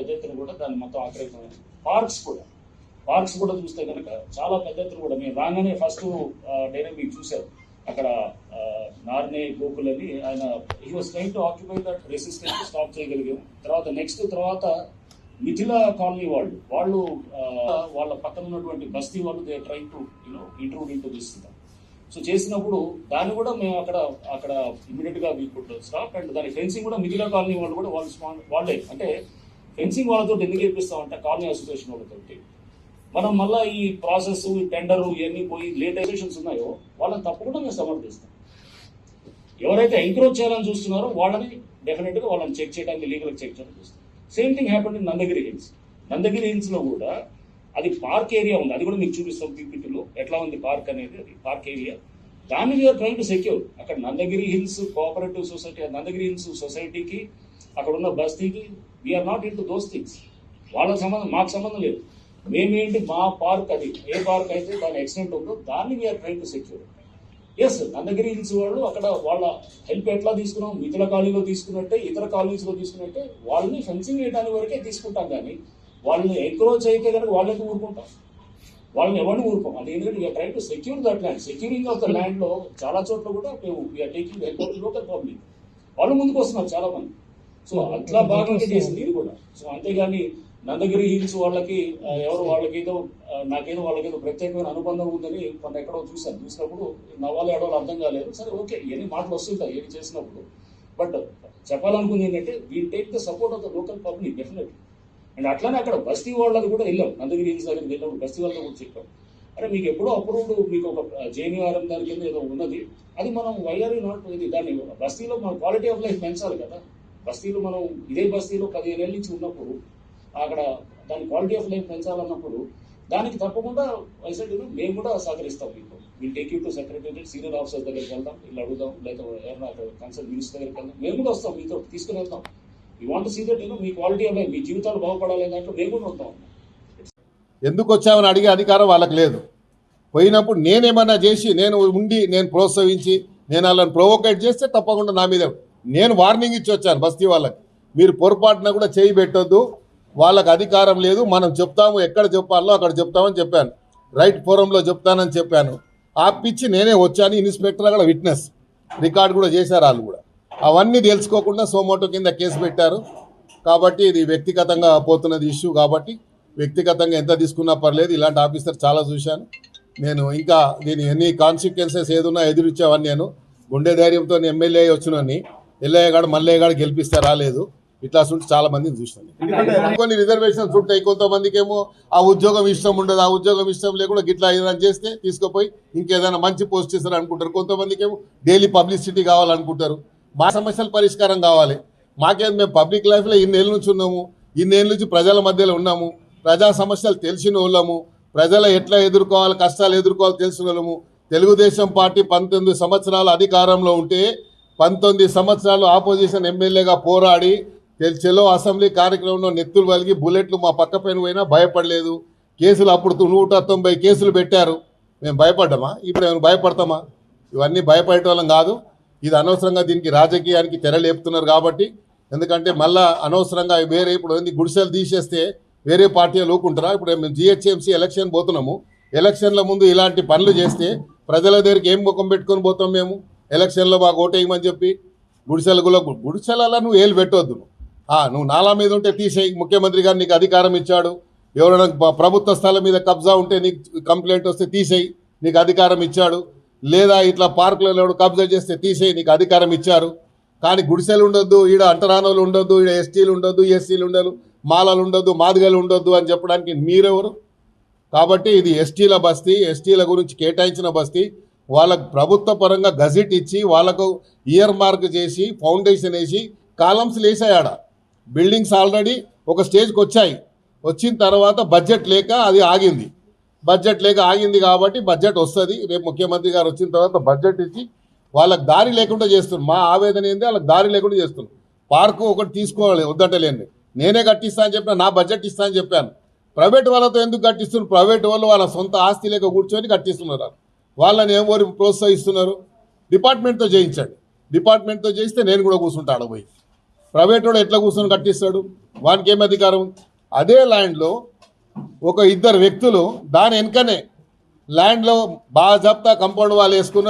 పెద్ద ఎత్తున కూడా దాన్ని మొత్తం ఆక్రమితమైంది. పార్క్స్ కూడా చూస్తే కనుక చాలా పెద్ద ఎత్తున కూడా మేము రాగానే ఫస్ట్ డేనే మీకు చూశారు అక్కడ నార్నే గోకుల్ అని ఆయన he was trying to occupy that resistance stop చేయగలిగాము. తర్వాత మిథిలా కాలనీ వాళ్ళు వాళ్ళ పక్కన ఉన్నటువంటి బస్తీ వాళ్ళు they trying to intrude in to this. So చేసినప్పుడు దాన్ని కూడా మేము అక్కడ ఇమీడియట్ గా వీ కుడ్ స్టాప్. అండ్ దాని ఫెన్సింగ్ కూడా మిథిలా కాలనీ వాళ్ళు కూడా వాళ్ళే అంటే ఫెన్సింగ్ వాళ్ళతో ఎందుకు చేపిస్తామంటే కాలనీ అసోసియేషన్ వాళ్ళతోటి మనం మళ్ళీ ఈ ప్రాసెస్ ఈ టెండర్ ఇవన్నీ పోయి లేట్ అసోసియేషన్స్ ఉన్నాయో వాళ్ళని తప్పకుండా మేము సమర్థిస్తాం. ఎవరైతే ఎంకరేజ్ చేయాలని చూస్తున్నారో వాళ్ళని డెఫినెట్ గా వాళ్ళని చెక్ చేయడానికి లీగల్ చెక్ చేయడానికి చూస్తాం. Same thing happened in Nandagiri hills లో కూడా అది పార్క్ ఏరియా ఉంది. అది కూడా మీకు చూపిస్తాం పీపీటీలో ఎట్లా ఉంది పార్క్ అనేది. అది పార్క్ ఏరియా దాన్ని వీఆర్ ట్రైంగ్ టు సెక్యూర్. అక్కడ Nandagiri hills cooperative society Nandagiri hills సొసైటీకి అక్కడ ఉన్న బస్తీకి we are not into those things. వాళ్ళ సంబంధం మాకు సంబంధం లేదు. మేమేంటి మా పార్క్ అది ఏ పార్క్ అయితే దాని ఎక్స్టెంట్ ఉందో దాన్ని we are trying to secure. Yes Nandagiri hills వాళ్ళు అక్కడ వాళ్ళ హెల్ప్ ఎట్లా తీసుకున్నాం మిథిలా కాలనీలో తీసుకున్నట్టే ఇతర కాలనీస్లో తీసుకున్నట్టే వాళ్ళని ఫెన్సింగ్ వేయడానికి వరకే తీసుకుంటాం. కానీ వాళ్ళని ఎంకరేజ్ అయితే కనుక వాళ్ళకి ఊరుకుంటాం, వాళ్ళని ఎవరిని ఊరుకోం. అది ఎందుకంటే we are trying to secure that land. Securing of the land లో చాలా చోట్ల కూడా we are taking help of local public. వాళ్ళు ముందుకు వస్తున్నారు చాలా మంది. సో అట్లా భాగంగా చేసింది ఇది కూడా. సో అంతేగాని నందగిరి హిల్స్ వాళ్ళకి నాకేదో వాళ్ళకేదో ప్రత్యేకమైన అనుబంధం ఉందని కొంత ఎక్కడో చూసినప్పుడు నవ్వాలి ఆడవాళ్ళు అర్థం కాలేదు. సరే ఓకే ఎన్ని మాటలు వస్తుంటాయి ఏది చేసినప్పుడు. బట్ చెప్పాలనుకుంది ఏంటంటే we take the support of the local public definitely. And అట్లానే అక్కడ బస్తీ వాళ్ళది కూడా వెళ్ళాం. నందగిరి హిల్స్ దగ్గరికి వెళ్ళినప్పుడు బస్తీ వాళ్ళతో కూడా చెప్పాం, అరే మీకు ఎప్పుడో అప్రూవ్డ్ మీకు ఒక జేఎన్యూఆర్ఎం దాని కింద ఏదో ఉన్నది, అది మనం వైఆర్ నాట్ ఇది దాన్ని బస్తీలో మనం క్వాలిటీ ఆఫ్ లైఫ్ పెంచాలి కదా. బస్తీలో మనం ఇదే బస్తీలో 15 ఏళ్ళ నుంచి ఉన్నప్పుడు అక్కడ దాని క్వాలిటీ ఆఫ్ లైఫ్ పెంచాలన్నప్పుడు దానికి తప్పకుండా వైసెడ్ మేము కూడా సహకరిస్తాం. మీకు will take you to secretariat senior officers దగ్గరికి వెళ్దాం, ఇలా అడుగుదాం, లేదా ఎవరైనా కన్సల్ట్ మినిస్టర్ దగ్గరికి వెళ్దాం. మేము కూడా వస్తాం, మీతో తీసుకుని వెళ్తాం. యూ వాంట్ సీ దట్ మీ క్వాలిటీ ఆఫ్ లైఫ్ మీ జీవితాలు బాగుపడాలి దాంట్లో మేము కూడా ఉంటాం. ఎందుకు వచ్చామని అడిగే అధికారం వాళ్ళకి లేదు. పోయినప్పుడు నేనేమన్నా చేసి నేను ప్రోత్సహించి నేను వాళ్ళని ప్రొవోకేట్ చేస్తే తప్పకుండా నా మీద నేను వార్నింగ్ ఇచ్చి వచ్చాను బస్తీ వాళ్ళకి. మీరు పొరపాటున కూడా చేయి పెట్టొద్దు, వాళ్ళకి అధికారం లేదు, మనం చెప్తాము ఎక్కడ చెప్పాలో అక్కడ చెప్తామని చెప్పాను. రైట్ ఫోరంలో చెప్తానని చెప్పాను. ఆపిచ్చి నేనే వచ్చాను. ఇన్స్పెక్టర్ అక్కడ విట్నెస్ రికార్డ్ కూడా చేశారు వాళ్ళు కూడా. అవన్నీ తెలుసుకోకుండా సోమోటో కింద కేసు పెట్టారు. కాబట్టి ఇది వ్యక్తిగతంగా పోతున్నది ఇష్యూ. కాబట్టి వ్యక్తిగతంగా ఎంత తీసుకున్నా పర్లేదు. ఇలాంటి ఆఫీసర్ చాలా చూశాను నేను. ఇంకా దీని ఎన్ని కాన్సిక్వెన్సెస్ ఏదున్నా ఎదురిచ్చేవని నేను గుండె ధైర్యంతో ఎమ్మెల్యే వచ్చినని ఎల్లయ్యగాడు మల్లయ్యగాడు గెలిపిస్తే రాలేదు. ఇట్లా ఉంటే చాలా మందిని చూసాను. కొన్ని రిజర్వేషన్స్ ఉంటాయి. కొంతమందికి ఏమో ఆ ఉద్యోగం ఇష్టం ఉండదు, ఆ ఉద్యోగం ఇష్టం లేకుండా గిట్లా ఏదైనా చేస్తే తీసుకుపోయి ఇంకేదైనా మంచి పోస్ట్ ఇస్తారు అనుకుంటారు. కొంతమందికి ఏమో డైలీ పబ్లిసిటీ కావాలనుకుంటారు. మా సమస్యల పరిష్కారం కావాలి. మేము పబ్లిక్ లైఫ్లో ఇన్నేళ్ళ నుంచి ఉన్నాము, ఇన్నేళ్ళ నుంచి ప్రజల మధ్యలో ఉన్నాము, ప్రజా సమస్యలు తెలిసిన వాళ్ళము, ప్రజలు ఎట్లా ఎదుర్కోవాలి కష్టాలు ఎదుర్కోవాలి తెలిసిన వాళ్ళము. తెలుగుదేశం పార్టీ 19 సంవత్సరాలు అధికారంలో ఉంటే 19 సంవత్సరాలు ఆపోజిషన్ ఎమ్మెల్యేగా పోరాడి చెలో అసెంబ్లీ కార్యక్రమంలో నెత్తులు వలిగి బుల్లెట్లు మా పక్క పైన పోయినా భయపడలేదు. కేసులు అప్పుడు 190 కేసులు పెట్టారు. మేము భయపడ్డామా? ఇప్పుడు ఏమైనా భయపడతామా? ఇవన్నీ భయపడేటోళ్ళం కాదు. ఇది అనవసరంగా దీనికి రాజకీయానికి తెరలేపుతున్నారు కాబట్టి. ఎందుకంటే మళ్ళా అనవసరంగా వేరే ఇప్పుడు గుడిసెలు తీసేస్తే వేరే పార్టీలు ఊకుంటారా? ఇప్పుడు మేము జిహెచ్ఎంసీ ఎలక్షన్ పోతున్నాము. ఎలక్షన్ల ముందు ఇలాంటి పనులు చేస్తే ప్రజల దగ్గరికి ఏం ముఖం పెట్టుకొని పోతాం మేము? ఎలక్షన్లో మాకు ఓటేయమని చెప్పి గుడిసెలలో నువ్వు ఏలు పెట్టవద్దు. నువ్వు నాలా మీద ఉంటే తీసేయి. ముఖ్యమంత్రి గారు నీకు అధికారం ఇచ్చాడు. ఎవరైనా ప్రభుత్వ స్థలం మీద కబ్జా ఉంటే నీకు కంప్లైంట్ వస్తే తీసేయి, నీకు అధికారం ఇచ్చాడు. లేదా ఇట్లా పార్కులలో కబ్జా చేస్తే తీసేయి, నీకు అధికారం ఇచ్చారు. కానీ గుడిసెలు ఉండొద్దు, ఈడ అంటరానోళ్ళు ఉండొద్దు, ఈడ ఎస్టీలు ఉండొద్దు, ఎస్సీలు ఉండదు, మాలలు ఉండొద్దు, మాదిగలు ఉండొద్దు అని చెప్పడానికి మీరెవరు? కాబట్టి ఇది ఎస్టీల బస్తీ, ఎస్టీల గురించి కేటాయించిన బస్తీ. వాళ్ళకు ప్రభుత్వ పరంగా గజెట్ ఇచ్చి వాళ్ళకు ఇయర్ మార్క్ చేసి ఫౌండేషన్ వేసి కాలమ్స్ వేసాయాడ. బిల్డింగ్స్ ఆల్రెడీ ఒక స్టేజ్కి వచ్చాయి. వచ్చిన తర్వాత బడ్జెట్ లేక అది ఆగింది. కాబట్టి బడ్జెట్ వస్తుంది. రేపు ముఖ్యమంత్రి గారు వచ్చిన తర్వాత బడ్జెట్ ఇచ్చి వాళ్ళకి దారి లేకుండా చేస్తున్నారు. మా ఆవేదన ఏంది, వాళ్ళకి దారి లేకుండా చేస్తున్నారు. పార్కు ఒకటి తీసుకోవాలి వద్దంటలేండి. నేనే కట్టిస్తా అని చెప్పిన, నా బడ్జెట్ ఇస్తా అని చెప్పాను. ప్రైవేట్ వాళ్ళతో ఎందుకు కట్టిస్తున్నారు? ప్రైవేట్ వాళ్ళు వాళ్ళ సొంత ఆస్తి లేక కూర్చొని కట్టిస్తున్నారు. వాళ్ళని ఎవరు ప్రోత్సహిస్తున్నారు? డిపార్ట్మెంట్తో చేయించండి. డిపార్ట్మెంట్తో చేయిస్తే నేను కూడా కూర్చుంటాను పోయి. ప్రైవేట్ వాడు ఎట్లా కూర్చొని కట్టిస్తాడు? వానికి ఏం అధికారం? అదే ల్యాండ్లో ఒక ఇద్దరు వ్యక్తులు దాని వెనుకనే ల్యాండ్లో బాగా జప్తా కంపౌండ్ వాళ్ళు వేసుకుని